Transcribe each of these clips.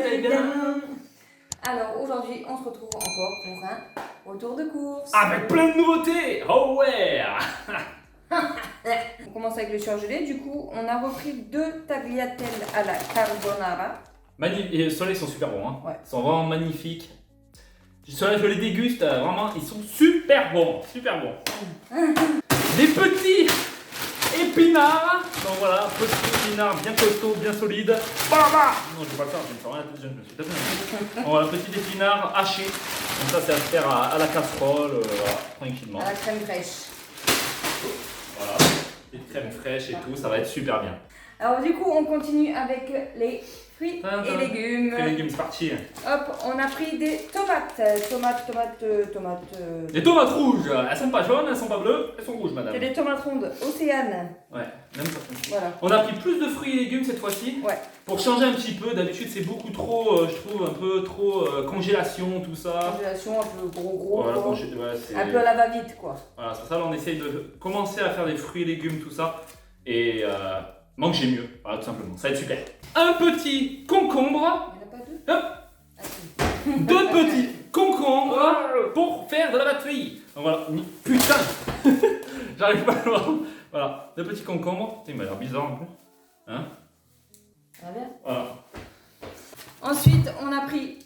allez bien? Alors aujourd'hui, on se retrouve encore pour un retour de course. Avec plein de nouveautés. Oh ouais. On commence avec le surgelé. Du coup, on a repris 2 tagliatelles à la carbonara. Et ceux-là, ils sont super bons. Hein. Ouais. Ils sont vraiment magnifiques. Ceux-là, je les déguste. Vraiment, ils sont super bons. Super bons. Des petits épinards. Donc voilà, petits épinards bien costauds, bien solides. Baba. Non, je vais pas le faire. Je vais me faire rien la tête, je me suis tapé. Donc voilà, petits épinards hachés. Donc ça, c'est à se faire à la casserole. Voilà, tranquillement. À la crème fraîche. Voilà, des crèmes fraîches et tout, ça va être super bien. Alors du coup, on continue avec les fruits et légumes. Fruits et légumes, c'est parti. Hop, on a pris des tomates. Des tomates rouges, elles sont pas jaunes, elles sont pas bleues, elles sont rouges, madame. C'est des tomates rondes Océane. Ouais, même ça. Voilà. On a pris plus de fruits et légumes cette fois-ci. Ouais. Pour changer un petit peu, d'habitude c'est beaucoup trop, je trouve, un peu trop congélation, tout ça. Congélation, un peu gros. Voilà, Ouais, un peu à la va-vite quoi. Voilà, c'est pour ça là on essaye de commencer à faire des fruits et légumes, tout ça. Et manger mieux, voilà, tout simplement. Ça va être super. Un petit concombre. Il n'y en a pas 2? Hop. Ah, si. 2 petits concombres pour faire de la batterie. Donc voilà, putain, j'arrive pas à le voir. Voilà, 2 petits concombres. Il m'a l'air bizarre un peu. Hein? Ça va bien. Voilà. Ensuite, on a pris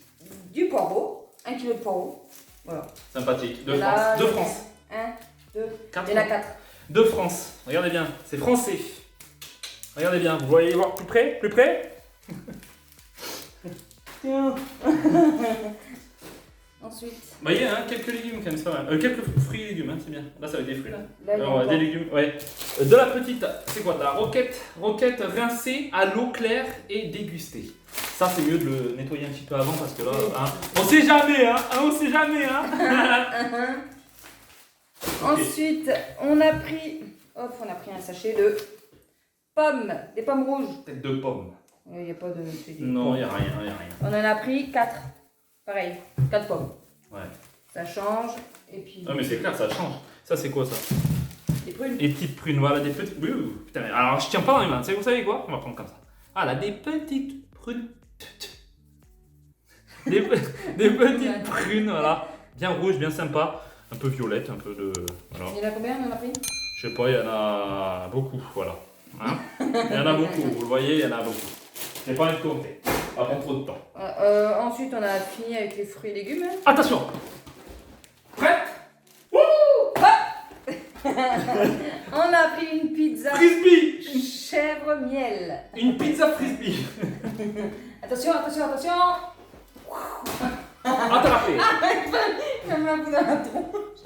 du poireau, 1 kg de poireau. Voilà. Sympathique. De Là, France. De France. 1, 2, 4. il y en a 4. De France. Regardez bien, c'est français. Regardez bien, vous voyez voir plus près? Plus près? Tiens. Ensuite. Vous voyez, hein, quelques légumes quand même, c'est pas mal. Quelques fruits et légumes, hein, c'est bien. Là, ça va être des fruits, là. Là, il y a Ouais, encore. des légumes, ouais. De la petite, c'est quoi? De la roquette rincée à l'eau claire et dégustée. Ça, c'est mieux de le nettoyer un petit peu avant parce que là, hein, on sait jamais, hein. On sait jamais, hein. Ensuite, on a pris un sachet de pommes, des pommes rouges. Tête de pomme. Il n'y a pas de. Non, il n'y a rien, On en a pris 4. Pareil, 4 pommes. Ouais. Ça change. Et puis. Non, mais c'est clair, ça change. Ça, c'est quoi ça? Des prunes. Des petites prunes, voilà, des petites. Putain, alors je tiens pas dans les mains, vous savez quoi? On va prendre comme ça. Ah là, des petites prunes. Des petites prunes, voilà. Bien rouges, bien sympa. Un peu violettes, un peu de. Voilà. Il y en a combien on en a pris? Je sais pas, il y en a beaucoup, voilà. Hein, il y en a beaucoup, vous le voyez, il y en a beaucoup. J'ai pas envie de compter, ça va prendre trop de temps. Ensuite, on a fini avec les fruits et légumes. Attention! Prête? On a pris une pizza Frisbee! chèvre miel. Une pizza frisbee! Attention. Ah, t'as la fait! Je me mets dans la tronche.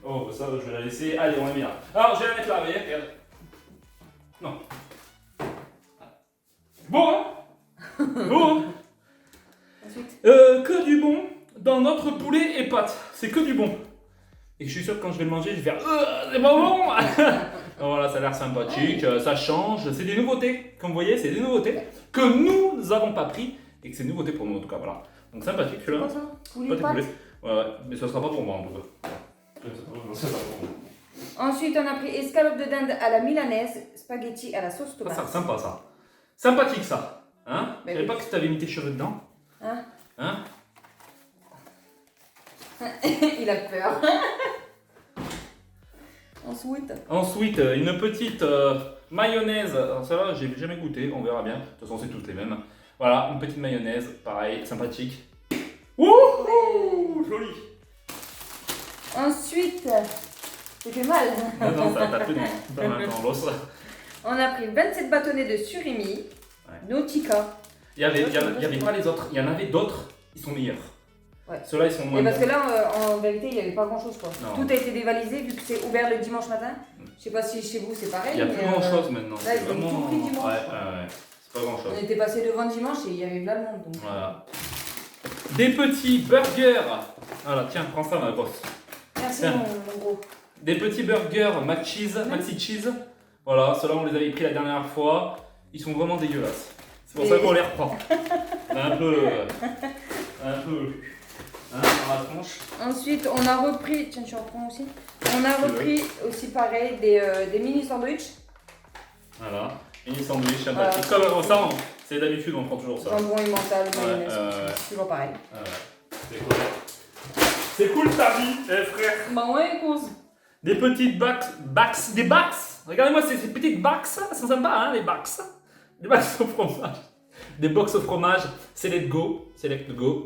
Oh, bah ça, je vais la laisser. Allez, on l'a mis là. Alors, je vais la mettre là, vous voyez, regarde. Non. Bon, hein? Bon, hein? Ensuite. Que du bon dans notre poulet et pâtes. C'est que du bon. Et je suis sûr que quand je vais le manger, je vais faire c'est pas bon. Donc voilà, ça a l'air sympathique, ça change. C'est des nouveautés, comme vous voyez, c'est des nouveautés que nous n'avons pas pris et que c'est une nouveauté pour nous en tout cas. Voilà. Donc sympathique celui-là. Quoi ça? Poulet Pas et de pâtes. poulet. Ouais, mais ça sera pas pour moi en tout cas. Ça sera pas pour moi. Ensuite, on a pris escalope de dinde à la milanaise, spaghetti à la sauce tomate. Ça, sympa ça. Sympathique ça. Hein? Mais Je savais oui. pas que tu avais mis tes cheveux dedans. Hein? Hein? Il a peur. Ensuite, une petite mayonnaise. Alors celle-là, j'ai jamais goûté, on verra bien. De toute façon, c'est toutes les mêmes. Voilà, une petite mayonnaise, pareil, sympathique. Wouhou! Joli! Ensuite, ça fait mal. Non, ça tape dans l'os. On a pris 27 bâtonnets de surimi, Nautica. Il y avait pas les autres, il y en avait d'autres, ils sont meilleurs. Ouais. Ceux-là, ils sont moins Et parce bons. que là, en vérité, il n'y avait pas grand-chose quoi. Non. Tout a été dévalisé vu que c'est ouvert le dimanche matin. Je sais pas si chez vous c'est pareil. Il y a mais, plus grand-chose maintenant. là, C'est ils ont vraiment. tout pris dimanche. Ouais. C'est pas grand-chose. On était passé devant dimanche et il y avait plein de monde. Donc. Voilà. Des petits burgers. Voilà, tiens, prends ça, ma bosse. Merci Tiens. mon gros. Des petits burgers maxi cheese. Voilà, ceux-là, on les avait pris la dernière fois. Ils sont vraiment dégueulasses. C'est pour ça qu'on les reprend. On a un peu. Hein, dans la tronche. Ensuite, on a repris. Tiens, tu en prends aussi. On a repris aussi pareil des mini sandwichs. Voilà, mini sandwich sympathique. Comme ça, C'est d'habitude, on prend toujours ça. Jambon emmental, mayonnaise. ouais. C'est toujours pareil. C'est cool. C'est cool ta vie, frère. Bah ouais, cause. Des petites des backs. Regardez-moi ces petites backs, c'est sympa, hein, les backs. Des backs au fromage. Des box au fromage, select go,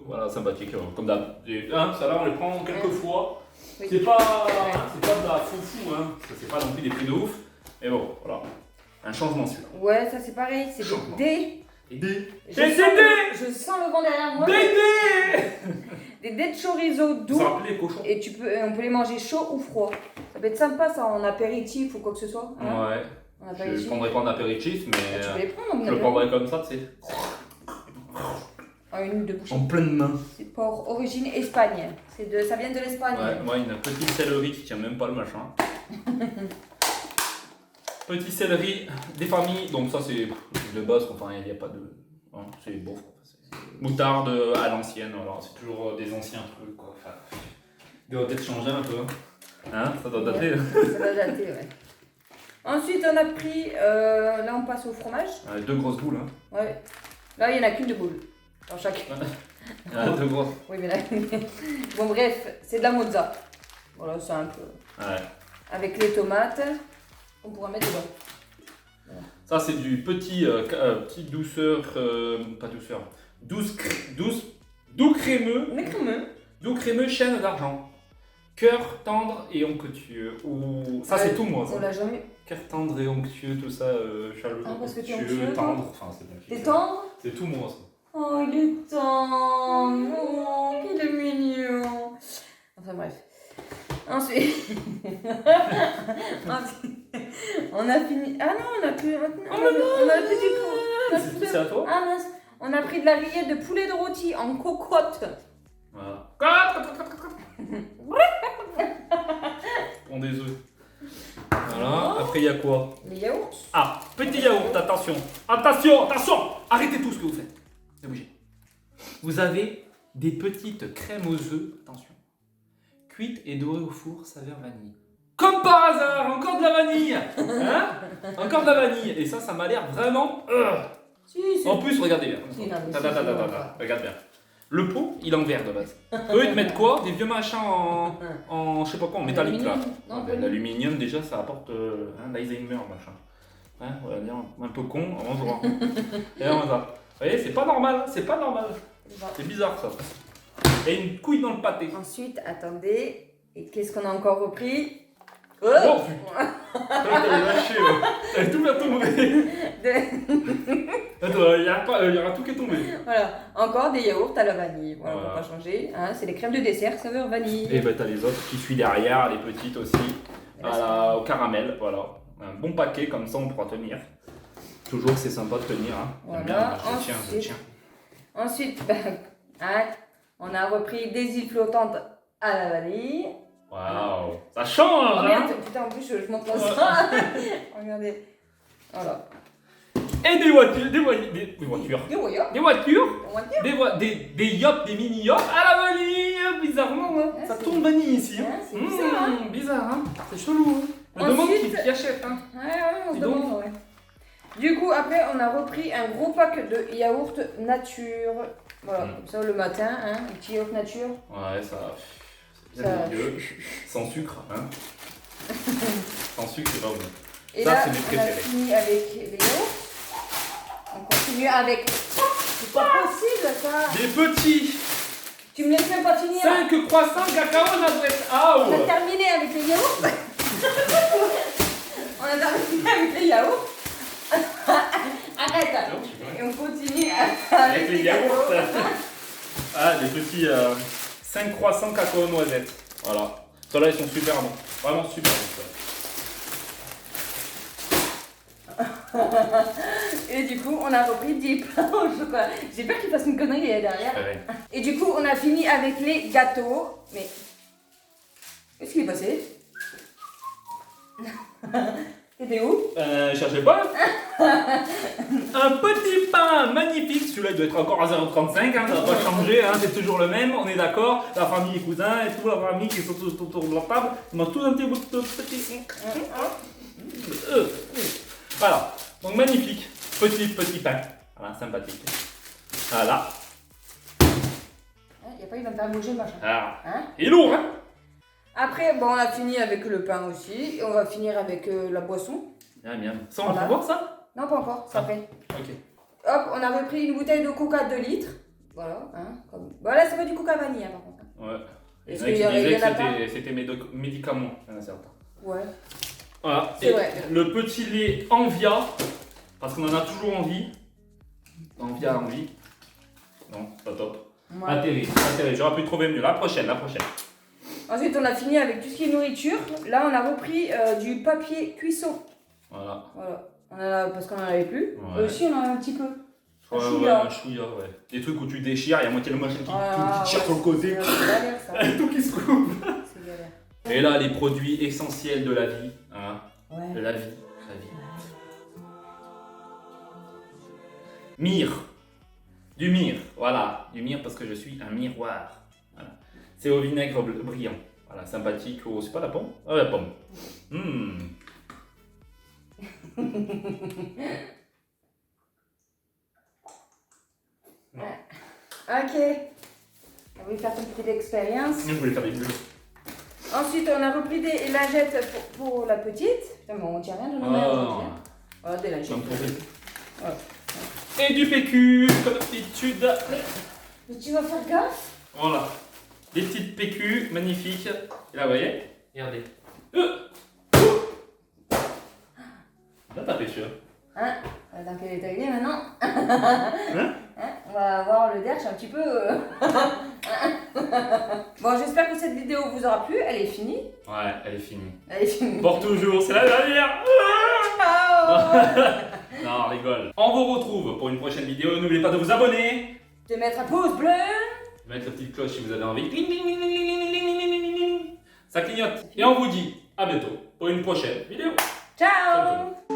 voilà, sympathique, comme d'hab. Ça là, on les prend quelques fois. Oui. C'est pas de la fou, hein. C'est pas non plus des prix de ouf. Mais bon, voilà. Un changement celui-là. Ouais, ça c'est pareil, c'est Changement. des dés. Je Je sens le vent derrière moi. Des dés de chorizo doux. Ça rappelle les cochons. Et on peut les manger chaud ou froid. Ça peut être sympa ça en apéritif ou quoi que ce soit. Hein, Ouais. en Je apéritif. prendrais pas en apéritif, mais Tu peux les prendre en je le apéritif. prendrais comme ça, tu sais. En une ou deux bouchées. En pleine main. C'est pour origine Espagne. Ça vient de l'Espagne. Ouais, moi une petite céleri qui tient même pas le machin. Petit céleri des familles, donc ça c'est de base, enfin il n'y a pas de. Hein, c'est bon. Moutarde à l'ancienne, voilà, c'est toujours des anciens trucs quoi. Enfin, il doit peut-être changer un peu. Hein, ça doit dater. Ça doit dater, ouais. Ensuite, on a pris. Là, on passe au fromage. Deux grosses boules. Hein. Ouais. Là, il n'y en a qu'une de boule. Dans chaque. Deux grosses. Oui, mais là. Bon, bref, c'est de la mozza. Voilà, c'est un peu. Ouais. Avec les tomates, on pourra mettre dedans. Ça c'est du petite douceur, pas douceur, doux crémeux, Mais quand même. doux crémeux chêne d'argent, cœur tendre et onctueux. Ou ça c'est tout moi. On Ça. l'a jamais. Cœur tendre et onctueux, tout ça, chaleureux, Ah, parce que t'es onctueux, onctueux, tendre. Enfin c'est bon. T'es tendre? C'est tout moi ça. Oh, il est tendre. Oh, il est mignon. Enfin, bref. Ensuite, on a fini. Ah non, on a plus. On a plus du tout. C'est à toi. Ah mince, on a pris de la rillette de poulet de rôti en cocotte. Voilà. On des œufs. Voilà. Après il y a quoi? Les yaourts. Ah, petit yaourt, attention. Attention, attention. Arrêtez tout ce que vous faites. Ne bougez. Vous avez des petites crèmes aux œufs, attention. Cuites et dorées au four, saveur vanille. Comme par hasard, encore de la vanille. Hein? Encore de la vanille. Et ça m'a l'air vraiment... Si, c'est. En plus, regardez bien. Si, non, mais Ta, si, ta, ta, si, ta, on ta, va. ta. Regarde bien. Le pot, il est en verre de base. Eux, ils te mettent quoi? Des vieux machins en je sais pas quoi, en métallique là. Non, L'aluminium, déjà, ça apporte l'Alzheimer, machin. Hein, on va dire un peu con, on se voit. Et on va. Vous voyez, c'est pas normal, c'est pas normal. C'est bizarre ça. Et une couille dans le pâté. Ensuite, attendez. Et qu'est-ce qu'on a encore repris? Oh putain! T'avais lâché, t'avais tout bien tombé. Attends, il y aura tout qui est tombé. Voilà, encore des yaourts à la vanille. Voilà, Voilà. on va pas changer. Hein, c'est les crèmes de dessert saveur vanille. Et bah t'as les autres qui suivent derrière, les petites aussi, au caramel, voilà. Un bon paquet, comme ça on pourra tenir. Toujours c'est sympa de tenir, hein. J'aime Voilà, bien, je tiens. Ensuite, hein, on a repris des îles flottantes à la vanille. Waouh, ça change, Oh hein. merde, putain, en plus je monte la ça. Regardez. Voilà. Et des voitures, des voitures, Des voyants. des voitures, On va dire. des yachts, des mini yachts à la vanille, bizarrement, hein. Ouais, Ça c'est- tourne vanille ici, hein. Ouais, c'est bizarre, hein. Bizarre, hein. C'est chelou, hein. Je me demande Ensuite- qui achète, hein. Ouais, on se Dis donc. demande, ouais. Du coup, après, on a repris un gros pack de yaourt nature. Voilà, comme ça le matin, hein, un petit yaourt nature. Ouais, ça. C'est Ça- mieux. Sans sucre, hein. Sans sucre, c'est pas bon. Et Ça, là, c'est mes on a préférés. fini avec les yaourts. On continue avec. C'est pas possible ça! Des petits Tu me laisses même pas finir! 5 croissants cacao noisette. Ah On a ouais. terminé avec les yaourts! On a terminé avec les yaourts! Arrête! Et on continue Avec les yaourts. Ah, des petits 5 croissants cacao noisette. Voilà. Ceux-là, ils sont super bons. Vraiment super bons. Et du coup, on a repris des pains au chocolat. J'ai peur qu'il fasse une connerie derrière. Ouais. Et du coup, on a fini avec les gâteaux. Mais. Qu'est-ce qui est passé? T'étais où? Cherchez pas. Un petit pain magnifique. Celui-là, il doit être encore à 0,35. Hein, ça va pas changer. Hein, c'est toujours le même. On est d'accord. La famille, les cousins et toute la famille qui sont tous autour de la table. On mange tous un petit bout de petit. Voilà. Donc magnifique. Petit pain. Voilà, sympathique. Voilà. Il n'y a pas, il va me faire bouger le machin. Ah. Hein? Il est lourd, hein? Après, bon, on a fini avec le pain aussi. Et on va finir avec la boisson. Bien, bien. Ça, on Voilà. peut voir ça? Non, pas encore, ça Ah. fait. Ok. Hop, on a repris une bouteille de coca de 2 litres. Voilà, hein. Voilà, c'est pas du coca vanille, hein, par contre. Ouais. Et Est-ce c'est qu'il vrai y qu'il en disait a que pas c'était médicaments, il y en a certains. Ouais. Voilà. C'est Et vrai. le petit lait Envia, parce qu'on en a toujours envie. Envia, envie. Non, c'est pas top. Ouais. Atterri. J'aurais pu trouver mieux. La prochaine. Ensuite, on a fini avec tout ce qui est nourriture. Là, on a repris du papier cuisson. Voilà. Voilà. On en a, parce qu'on en avait plus. Ouais. Aussi, on en a un petit peu. Ouais, chouïa. un chouïa, ouais. Des trucs où tu déchires, il y a moitié le machin qui Voilà, tire sur le côté. C'est galère, ça. Tout qui se coupe. C'est galère. Et là, les produits essentiels de la vie. Hein. Ouais. De la vie. Myrrhe. Du myrrhe, voilà. Du myrrhe parce que je suis un miroir. Voilà. C'est au vinaigre brillant. Voilà, sympathique. Oh, c'est pas la pomme? Ah, la pomme. Ok. On va faire une petite expérience. Je voulais faire des bulles. Ensuite, on a repris des lingettes pour la petite. Putain, mais on tient rien de nos mères aujourd'hui, hein. Voilà, des lingettes. J'en pourrais. Voilà. Et du PQ, comme d'habitude. Mais tu vas faire gaffe. Voilà. Des petites PQ magnifiques. Et là, vous voyez? Regardez. Là, t'as fait sûr. Hein? Dans quel état il est maintenant? Hein? On va voir le derche un petit peu. Bon, j'espère que cette vidéo vous aura plu. Elle est finie. Ouais, elle est finie. Elle est finie. Pour toujours, c'est la dernière. Ciao. Non, on rigole. On vous retrouve pour une prochaine vidéo. N'oubliez pas de vous abonner. De mettre un pouce bleu. Mettre la petite cloche si vous avez envie. Cling, cling, cling, cling, cling, cling, cling, cling. Ça clignote. Et on vous dit à bientôt pour une prochaine vidéo. Ciao.